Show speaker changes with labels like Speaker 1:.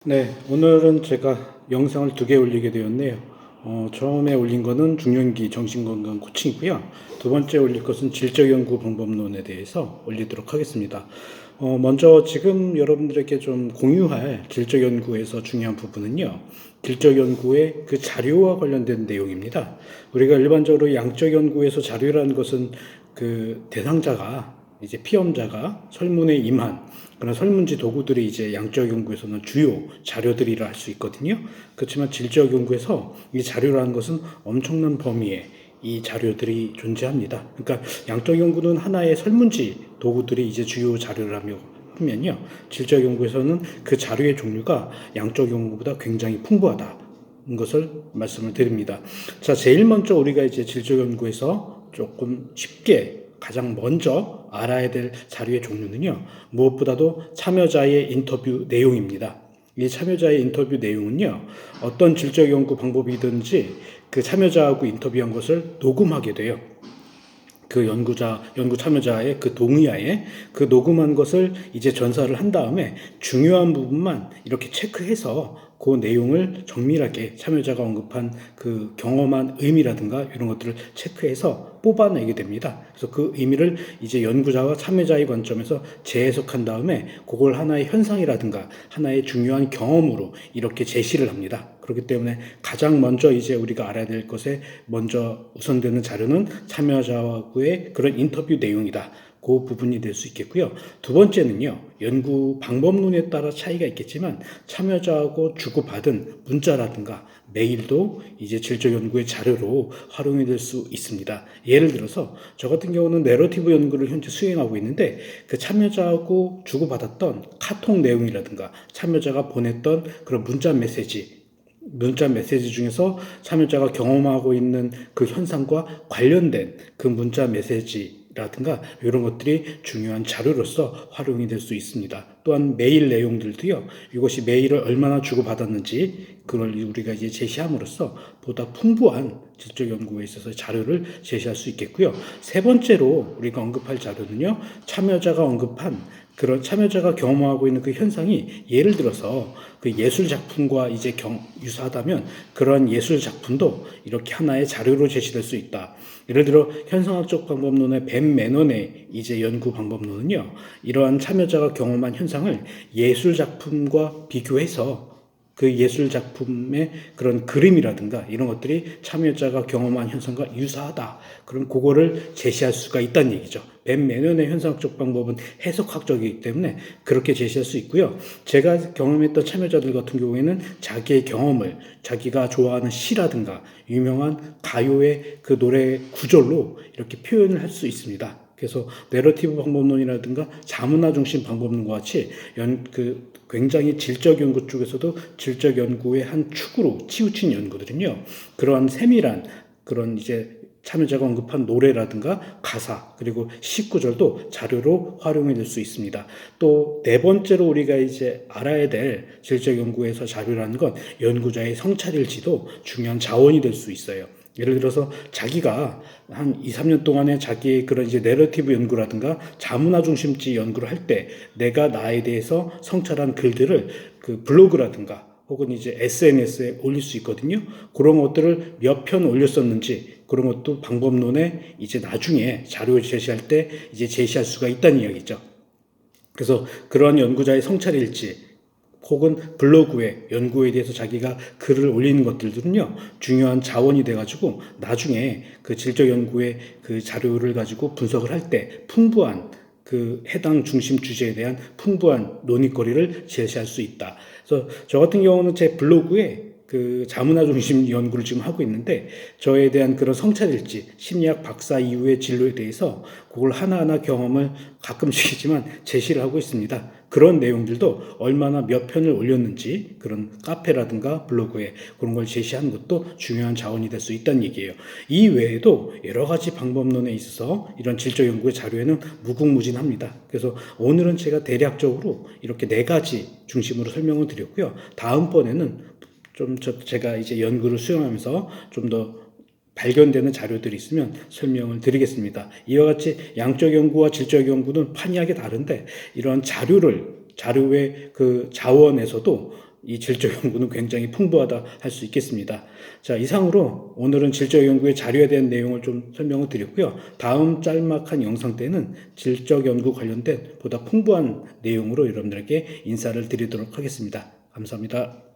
Speaker 1: 네, 오늘은 제가 영상을 두 개 올리게 되었네요. 처음에 올린 거는 중년기 정신건강 코칭이고요. 두 번째 올릴 것은 질적연구 방법론에 대해서 올리도록 하겠습니다. 먼저 지금 여러분들에게 좀 공유할 질적연구에서 중요한 부분은요. 질적연구의 그 자료와 관련된 내용입니다. 우리가 일반적으로 양적연구에서 자료라는 것은 그 대상자가 이제 피험자가 설문에 임한 그런 설문지 도구들이 이제 양적 연구에서는 주요 자료들이라 할 수 있거든요. 그렇지만 질적 연구에서 이 자료라는 것은 엄청난 범위의 이 자료들이 존재합니다. 그러니까 양적 연구는 하나의 설문지 도구들이 이제 주요 자료라며 하면요. 질적 연구에서는 그 자료의 종류가 양적 연구보다 굉장히 풍부하다. 것을 말씀을 드립니다. 자, 제일 먼저 우리가 이제 질적 연구에서 조금 쉽게 가장 먼저 알아야 될 자료의 종류는요, 무엇보다도 참여자의 인터뷰 내용입니다. 이 참여자의 인터뷰 내용은요, 어떤 질적 연구 방법이든지 그 참여자하고 인터뷰한 것을 녹음하게 돼요. 그 연구 참여자의 그 동의하에 그 녹음한 것을 이제 전사를 한 다음에 중요한 부분만 이렇게 체크해서 그 내용을 정밀하게 참여자가 언급한 그 경험한 의미라든가 이런 것들을 체크해서 뽑아내게 됩니다. 그래서 그 의미를 이제 연구자와 참여자의 관점에서 재해석한 다음에 그걸 하나의 현상이라든가 하나의 중요한 경험으로 이렇게 제시를 합니다. 그렇기 때문에 가장 먼저 이제 우리가 알아야 될 것에 먼저 우선되는 자료는 참여자와의 그런 인터뷰 내용이다. 그 부분이 될 수 있겠고요. 두 번째는요, 연구 방법론에 따라 차이가 있겠지만 참여자하고 주고받은 문자라든가 메일도 이제 질적 연구의 자료로 활용이 될 수 있습니다. 예를 들어서 저 같은 경우는 내러티브 연구를 현재 수행하고 있는데 그 참여자하고 주고받았던 카톡 내용이라든가 참여자가 보냈던 그런 문자 메시지 중에서 참여자가 경험하고 있는 그 현상과 관련된 그 문자 메시지라든가 이런 것들이 중요한 자료로서 활용이 될 수 있습니다. 또한 메일 내용들도요. 이것이 메일을 얼마나 주고받았는지 그걸 우리가 이제 제시함으로써 보다 풍부한 질적 연구에 있어서 자료를 제시할 수 있겠고요. 세 번째로 우리가 언급할 자료는요. 참여자가 경험하고 있는 그 현상이 예를 들어서 그 예술 작품과 이제 유사하다면 그러한 예술 작품도 이렇게 하나의 자료로 제시될 수 있다. 예를 들어 현상학적 방법론의 벤 매넌의 이제 연구 방법론은요. 이러한 참여자가 경험한 현상을 예술 작품과 비교해서 그 예술 작품의 그런 그림이라든가 이런 것들이 참여자가 경험한 현상과 유사하다. 그럼 그거를 제시할 수가 있다는 얘기죠. 벤 매넌의 현상학적 방법은 해석학적이기 때문에 그렇게 제시할 수 있고요. 제가 경험했던 참여자들 같은 경우에는 자기의 경험을 자기가 좋아하는 시라든가 유명한 가요의 그 노래 구절로 이렇게 표현을 할 수 있습니다. 그래서 내러티브 방법론이라든가 자문화 중심 방법론과 같이 굉장히 질적 연구 쪽에서도 질적 연구의 한 축으로 치우친 연구들은요. 그러한 세밀한 그런 이제 참여자가 언급한 노래라든가 가사 그리고 시구절도 자료로 활용이 될 수 있습니다. 또 네 번째로 우리가 이제 알아야 될 질적 연구에서 자료라는 건 연구자의 성찰일지도 중요한 자원이 될 수 있어요. 예를 들어서 자기가 한 2, 3년 동안에 자기의 그런 이제 내러티브 연구라든가 자문화 중심지 연구를 할 때 내가 나에 대해서 성찰한 글들을 그 블로그라든가 혹은 이제 SNS에 올릴 수 있거든요. 그런 것들을 몇 편 올렸었는지 그런 것도 방법론에 이제 나중에 자료 제시할 때 이제 제시할 수가 있다는 이야기죠. 그래서 그러한 연구자의 성찰일지 혹은 블로그에 연구에 대해서 자기가 글을 올리는 것들은요 중요한 자원이 돼가지고 나중에 그 질적 연구의 그 자료를 가지고 분석을 할 때 풍부한 그 해당 중심 주제에 대한 풍부한 논의거리를 제시할 수 있다. 그래서 저 같은 경우는 제 블로그에 그 자문화 중심 연구를 지금 하고 있는데 저에 대한 그런 성찰일지 심리학 박사 이후의 진로에 대해서 그걸 하나하나 경험을 가끔씩이지만 제시를 하고 있습니다. 그런 내용들도 얼마나 몇 편을 올렸는지 그런 카페라든가 블로그에 그런 걸 제시하는 것도 중요한 자원이 될 수 있다는 얘기예요. 이 외에도 여러 가지 방법론에 있어서 이런 질적 연구의 자료에는 무궁무진합니다. 그래서 오늘은 제가 대략적으로 이렇게 네 가지 중심으로 설명을 드렸고요. 다음번에는 제가 이제 연구를 수행하면서 좀 더 발견되는 자료들이 있으면 설명을 드리겠습니다. 이와 같이 양적 연구와 질적 연구는 판이하게 다른데 이런 자료의 그 자원에서도 이 질적 연구는 굉장히 풍부하다 할 수 있겠습니다. 자, 이상으로 오늘은 질적 연구의 자료에 대한 내용을 좀 설명을 드렸고요. 다음 짤막한 영상 때는 질적 연구 관련된 보다 풍부한 내용으로 여러분들에게 인사를 드리도록 하겠습니다. 감사합니다.